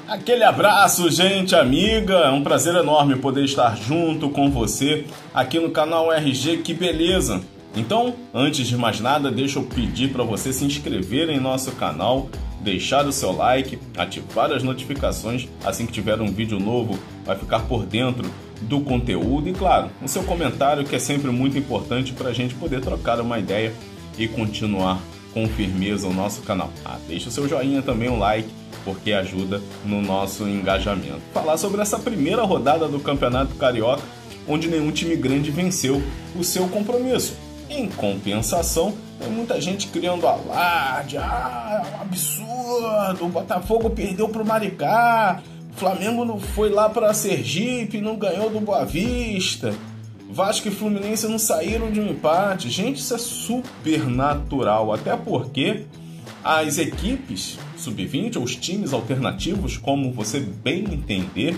Aquele abraço, gente amiga, é um prazer enorme poder estar junto com você aqui no canal RG, que beleza! Então, antes de mais nada, deixa eu pedir para você se inscrever em nosso canal, deixar o seu like, ativar as notificações, assim que tiver um vídeo novo, vai ficar por dentro do conteúdo e, claro, o seu comentário, que é sempre muito importante para a gente poder trocar uma ideia e continuar com firmeza o nosso canal. Deixa o seu joinha também, um like, porque ajuda no nosso engajamento. Falar sobre essa primeira rodada do Campeonato Carioca, onde nenhum time grande venceu o seu compromisso. Em compensação, tem muita gente criando alarde, é um absurdo, o Botafogo perdeu para o Maricá, o Flamengo não foi lá para Sergipe, não ganhou do Boa Vista, Vasco e Fluminense não saíram de um empate. Gente, isso é super natural, até porque as equipes sub-20, ou os times alternativos, como você bem entender,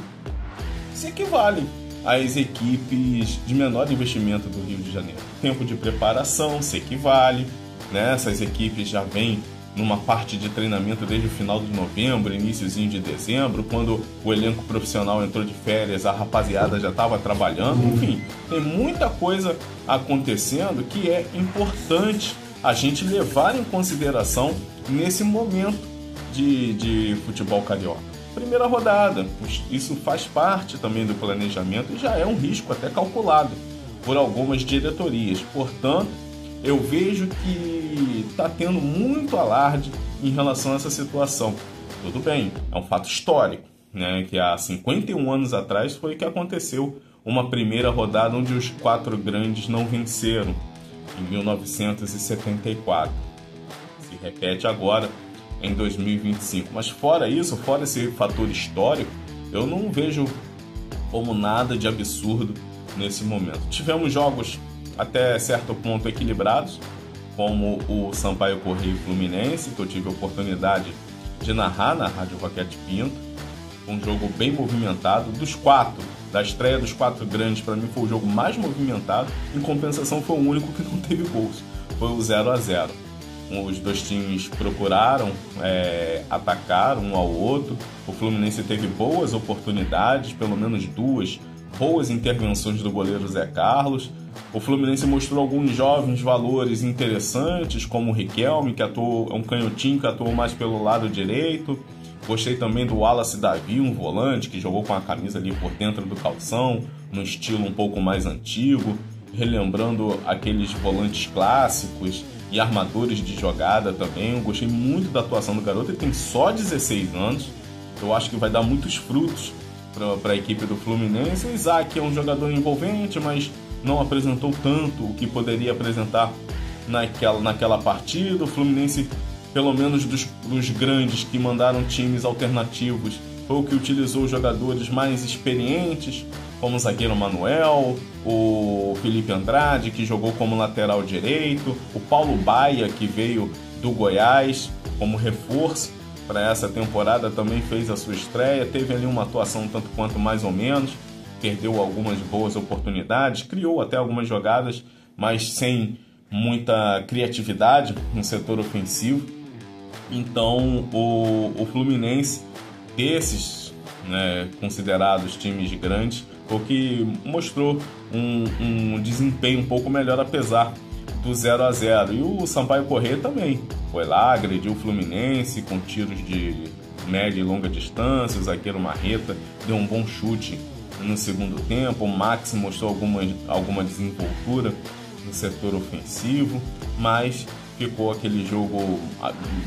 se equivalem às equipes de menor investimento do Rio de Janeiro. Tempo de preparação se equivale, né? Essas equipes já vêm numa parte de treinamento desde o final de novembro, iniciozinho de dezembro, quando o elenco profissional entrou de férias, a rapaziada já estava trabalhando. Enfim, tem muita coisa acontecendo que é importante a gente levar em consideração nesse momento de futebol carioca. Primeira rodada, isso faz parte também do planejamento e já é um risco até calculado por algumas diretorias. Portanto, eu vejo que está tendo muito alarde em relação a essa situação. Tudo bem, é um fato histórico, né? Que há 51 anos atrás foi que aconteceu uma primeira rodada onde os 4 grandes não venceram, em 1974. Se repete agora em 2025. Mas fora isso, fora esse fator histórico, eu não vejo como nada de absurdo nesse momento. Tivemos jogos até certo ponto equilibrados, como o Sampaio Corrêa e Fluminense, que eu tive a oportunidade de narrar na Rádio Roquete Pinto. Um jogo bem movimentado. Dos 4, da estreia dos 4 grandes, para mim foi o jogo mais movimentado. Em compensação, foi o único que não teve gols. Foi o 0-0. Os dois times procuraram atacar um ao outro. O Fluminense teve boas oportunidades, pelo menos 2 boas intervenções do goleiro Zé Carlos. O Fluminense mostrou alguns jovens valores interessantes, como o Riquelme, que atuou, é um canhotinho que atuou mais pelo lado direito. Gostei também do Wallace Davi, um volante que jogou com a camisa ali por dentro do calção, no estilo um pouco mais antigo, relembrando aqueles volantes clássicos e armadores de jogada também. Eu gostei muito da atuação do garoto, ele tem só 16 anos, eu acho que vai dar muitos frutos para a equipe do Fluminense. O Isaac é um jogador envolvente, mas não apresentou tanto o que poderia apresentar naquela partida. O Fluminense, pelo menos dos grandes que mandaram times alternativos, foi o que utilizou jogadores mais experientes, como o zagueiro Manuel, o Felipe Andrade, que jogou como lateral direito, o Paulo Baia, que veio do Goiás como reforço para essa temporada, também fez a sua estreia, teve ali uma atuação tanto quanto mais ou menos, perdeu algumas boas oportunidades, criou até algumas jogadas, mas sem muita criatividade no setor ofensivo. Então o Fluminense, desses, né, considerados times grandes, o que mostrou um desempenho um pouco melhor, apesar do 0-0. E o Sampaio Corrêa também foi lá, agrediu o Fluminense com tiros de média e longa distância. O zagueiro Marreta deu um bom chute no segundo tempo. O Max mostrou alguma desenvoltura no setor ofensivo, mas ficou aquele jogo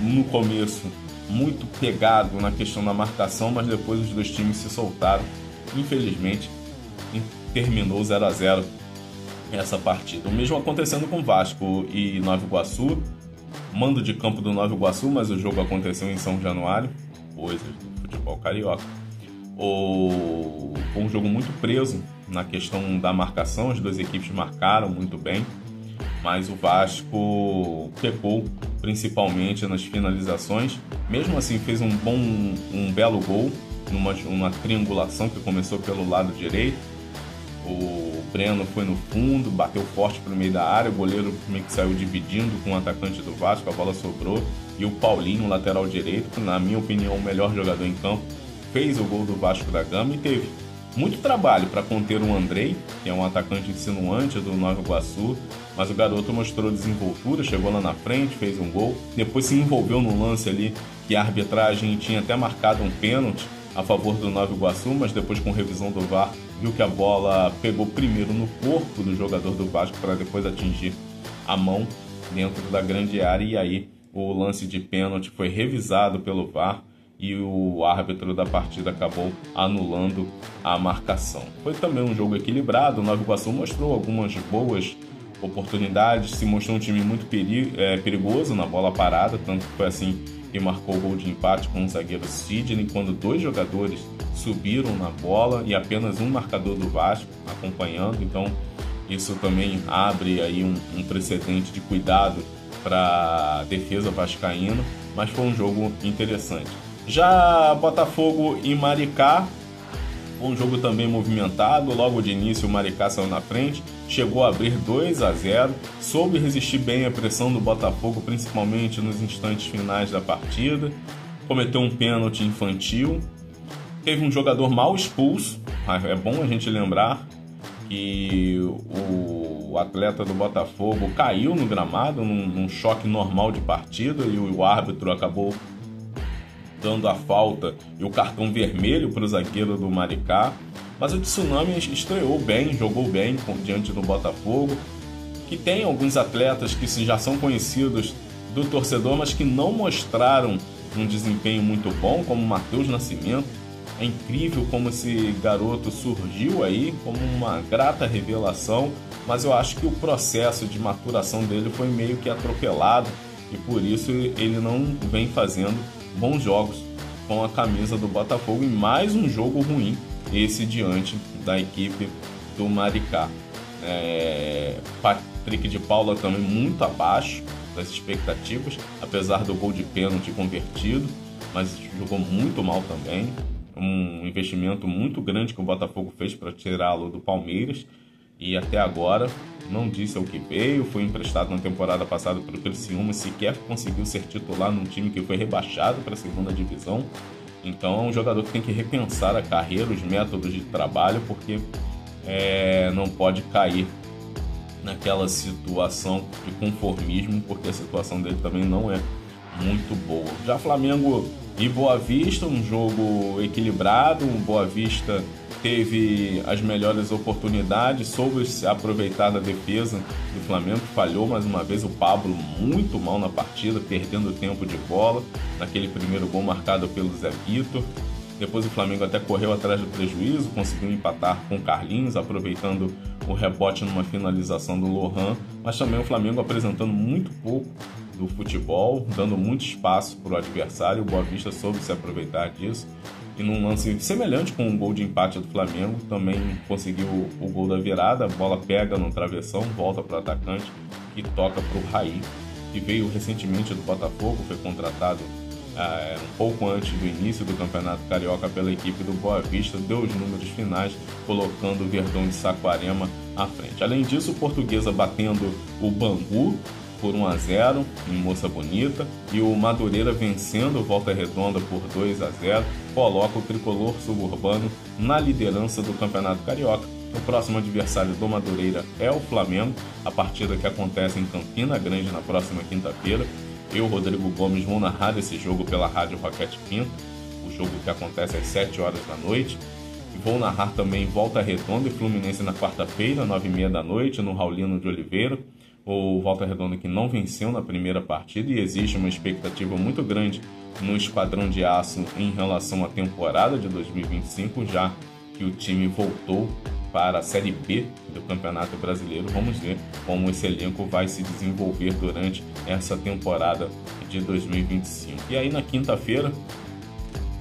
no começo muito pegado na questão da marcação, mas depois os dois times se soltaram. Infelizmente, terminou 0-0 essa partida. O mesmo acontecendo com Vasco e Nova Iguaçu. Mando de campo do Nova Iguaçu, mas o jogo aconteceu em São Januário. Coisas do futebol carioca. Foi um jogo muito preso na questão da marcação. As duas equipes marcaram muito bem, mas o Vasco pecou principalmente nas finalizações. Mesmo assim, fez um belo gol numa triangulação que começou pelo lado direito. O Breno foi no fundo, bateu forte para o meio da área, o goleiro meio que saiu dividindo com o atacante do Vasco, a bola sobrou, e o Paulinho, lateral direito, na minha opinião o melhor jogador em campo, fez o gol do Vasco da Gama e teve muito trabalho para conter o Andrei, que é um atacante insinuante do Nova Iguaçu, mas o garoto mostrou desenvoltura, chegou lá na frente, fez um gol, depois se envolveu no lance ali que a arbitragem tinha até marcado um pênalti a favor do Nova Iguaçu, mas depois com revisão do VAR viu que a bola pegou primeiro no corpo do jogador do Vasco para depois atingir a mão dentro da grande área, e aí o lance de pênalti foi revisado pelo VAR e o árbitro da partida acabou anulando a marcação. Foi também um jogo equilibrado, o Nova Iguaçu mostrou algumas boas oportunidades, se mostrou um time muito perigoso na bola parada, tanto que foi assim que marcou o gol de empate com o zagueiro Sidney, quando 2 jogadores subiram na bola e apenas um marcador do Vasco acompanhando, então isso também abre aí um precedente de cuidado para a defesa vascaína, mas foi um jogo interessante. Já Botafogo e Maricá, foi um jogo também movimentado, logo de início o Maricá saiu na frente, chegou a abrir 2-0, soube resistir bem à pressão do Botafogo, principalmente nos instantes finais da partida, cometeu um pênalti infantil, teve um jogador mal expulso, é bom a gente lembrar que o atleta do Botafogo caiu no gramado num choque normal de partida e o árbitro acabou dando a falta e o cartão vermelho para o zagueiro do Maricá, mas o Tsunami estreou bem, jogou bem diante do Botafogo, que tem alguns atletas que já são conhecidos do torcedor, mas que não mostraram um desempenho muito bom, como o Matheus Nascimento. É incrível como esse garoto surgiu aí como uma grata revelação, mas eu acho que o processo de maturação dele foi meio que atropelado e por isso ele não vem fazendo bons jogos com a camisa do Botafogo, e mais um jogo ruim esse diante da equipe do Maricá. Patrick de Paula também muito abaixo das expectativas, apesar do gol de pênalti convertido, mas jogou muito mal também. Um investimento muito grande que o Botafogo fez para tirá-lo do Palmeiras e até agora não disse ao que veio. Foi emprestado na temporada passada para o Criciúma, sequer conseguiu ser titular num time que foi rebaixado para a segunda divisão. Então é um jogador que tem que repensar a carreira, os métodos de trabalho, porque não pode cair naquela situação de conformismo, porque a situação dele também não é muito boa. Já Flamengo e Boa Vista, um jogo equilibrado, o Boa Vista teve as melhores oportunidades, soube se aproveitar da defesa do Flamengo, falhou mais uma vez, o Pablo muito mal na partida, perdendo tempo de bola, naquele primeiro gol marcado pelo Zé Vitor. Depois o Flamengo até correu atrás do prejuízo, conseguiu empatar com o Carlinhos, aproveitando o rebote numa finalização do Lohan, mas também o Flamengo apresentando muito pouco do futebol, dando muito espaço para o adversário. O Boa Vista soube se aproveitar disso e num lance semelhante com o gol de empate do Flamengo, também conseguiu o gol da virada. A bola pega no travessão, volta para o atacante e toca para o Raí, que veio recentemente do Botafogo, foi contratado um pouco antes do início do Campeonato Carioca pela equipe do Boa Vista, deu os números finais, colocando o Verdão de Saquarema à frente. Além disso, o Portuguesa batendo o Bangu por 1-0 em Moça Bonita, e o Madureira vencendo o Volta Redonda por 2-0, coloca o tricolor suburbano na liderança do Campeonato Carioca. O próximo adversário do Madureira é o Flamengo, a partida que acontece em Campina Grande na próxima quinta-feira. Eu, Rodrigo Gomes, vou narrar esse jogo pela Rádio Roquete Pinto, o jogo que acontece às 7 horas da noite. Vou narrar também Volta Redonda e Fluminense na quarta-feira, 9h30 da noite, no Raulino de Oliveira. O Volta Redonda que não venceu na primeira partida, e existe uma expectativa muito grande no Esquadrão de Aço em relação à temporada de 2025, já que o time voltou para a Série B do Campeonato Brasileiro. Vamos ver como esse elenco vai se desenvolver durante essa temporada de 2025. E aí na quinta-feira,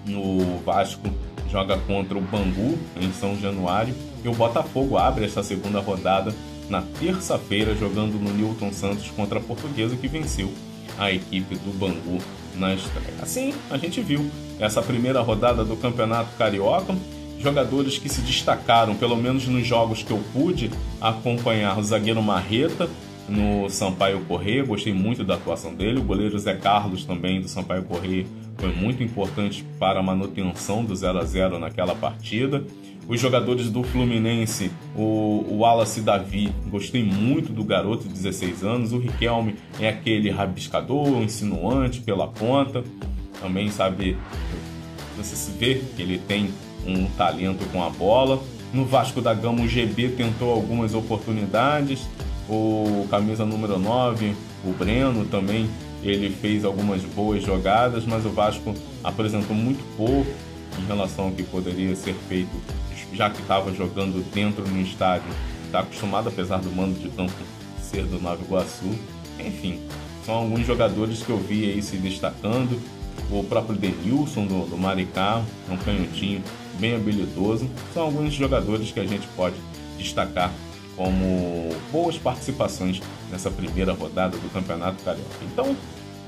o Vasco joga contra o Bangu em São Januário, e o Botafogo abre essa segunda rodada na terça-feira jogando no Newton Santos contra a Portuguesa, que venceu a equipe do Bangu na estreia. Assim, a gente viu essa primeira rodada do Campeonato Carioca, jogadores que se destacaram, pelo menos nos jogos que eu pude acompanhar. O zagueiro Marreta no Sampaio Corrêa, gostei muito da atuação dele. O goleiro Zé Carlos também do Sampaio Corrêa foi muito importante para a manutenção do 0 a 0 naquela partida. Os jogadores do Fluminense, o Wallace Davi, gostei muito do garoto de 16 anos. O Riquelme é aquele rabiscador, insinuante pela ponta. Também sabe, você se vê que ele tem um talento com a bola. No Vasco da Gama, o GB tentou algumas oportunidades. O camisa número 9, o Breno, também ele fez algumas boas jogadas, mas o Vasco apresentou muito pouco em relação ao que poderia ser feito, já que estava jogando dentro do estádio. Está acostumado, apesar do mando de campo ser do Nova Iguaçu. Enfim, são alguns jogadores que eu vi aí se destacando. O próprio Denilson do Maricá, um canhotinho bem habilidoso. São alguns jogadores que a gente pode destacar como boas participações nessa primeira rodada do Campeonato Carioca. Então,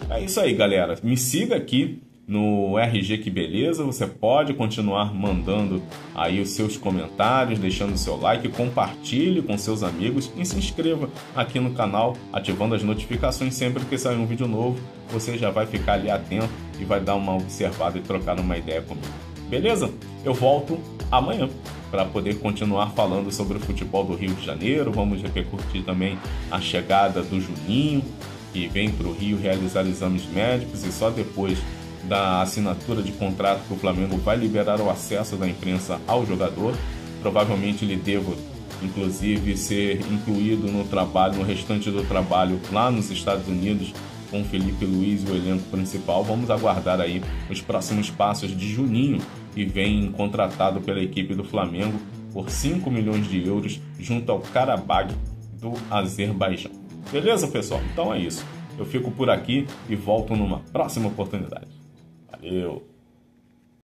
é isso aí, galera. Me siga aqui no RG Que Beleza. Você pode continuar mandando aí os seus comentários, deixando o seu like, compartilhe com seus amigos e se inscreva aqui no canal, ativando as notificações. Sempre que sair um vídeo novo, você já vai ficar ali atento e vai dar uma observada e trocar uma ideia comigo. Beleza? Eu volto amanhã para poder continuar falando sobre o futebol do Rio de Janeiro. Vamos repercutir também a chegada do Juninho, que vem para o Rio realizar exames médicos, e só depois da assinatura de contrato que o Flamengo vai liberar o acesso da imprensa ao jogador. Provavelmente ele deva, inclusive, ser incluído no trabalho, no restante do trabalho lá nos Estados Unidos, com o Felipe Luiz e o elenco principal. Vamos aguardar aí os próximos passos de Juninho, que vem contratado pela equipe do Flamengo por 5 milhões de euros junto ao Karabag do Azerbaijão. Beleza, pessoal? Então é isso. Eu fico por aqui e volto numa próxima oportunidade. Valeu!